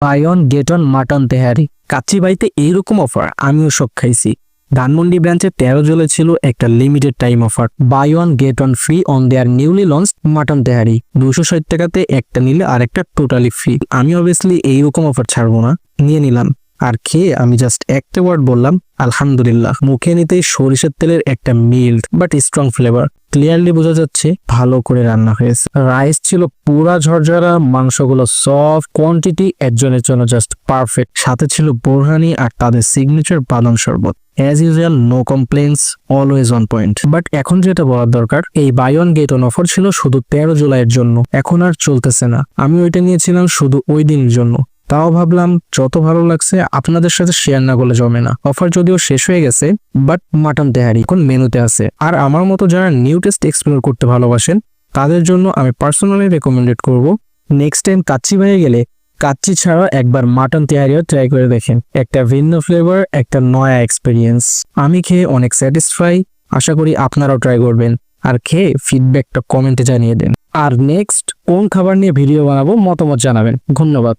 By one get one mutton তেহারি। কাচ্চি বাইতে এইরকম অফার আমিও সব খাইছি। ধানমন্ডি ব্রাঞ্চে 13 জুলাই ছিল একটা limited time offer, buy one get one free on their newly launch mutton তেহারি। 260 টাকাতে একটা নিলে আর একটা টোটালি ফ্রি। আমি অবভিয়াসলি এইরকম অফার ছাড়বো না, নিয়ে নিলাম। আর খেয়ে আমি জাস্ট একটা ওয়ার্ড বললাম, আলহামদুলিল্লাহ। মুখে নিতেই সরিষার তেলের একটা mild but strong flavour clearly বোঝা যাচ্ছে ভালো করে রান্না হয়েছে। রাইস ছিল পুরা ঝরঝরা, মাংসগুলো সফট, কোয়ান্টিটি একজনের জন্য জাস্ট পারফেক্ট। সাথে ছিল বোরহানি আর তাদের সিগনেচার বাদাম শরবত। As usual no complaints, always on point. But এখন যেটা বলার দরকার, এই buy one get one offer ছিল শুধু 13 জুলাইয়ের জন্য, এখন আর চলতেছে না। আমি ওইটা নিয়েছিলাম শুধু ওই দিনের জন্য। তাও ভাবলাম যত ভালো লাগছে আপনাদের সাথে শেয়ার না করলে জমে না। অফার যদিও শেষ হয়ে গেছে, বাট মাটন তেহারি এখন মেনুতে আছে। আর আমার মতো যারা নিউ টেস্ট এক্সপ্লোর করতে ভালোবাসেন তাদের জন্য আমি পার্সোনালি রেকমেন্ডেড করব, নেক্সট টাইম কাচ্চি বাইরে গেলে কাচ্চি ছাড়া একবার মাটন তেহারিও ট্রাই করে দেখেন। একটা ভিন্ন ফ্লেভার, একটা নয়া এক্সপিরিয়েন্স। আমি খেয়ে অনেক স্যাটিসফাই, আশা করি আপনারাও ট্রাই করবেন। আর খেয়ে ফিডব্যাকটা কমেন্টে জানিয়ে দেন। আর নেক্সট কোন খাবার নিয়ে ভিডিও বানাবো মতামত জানাবেন। ধন্যবাদ।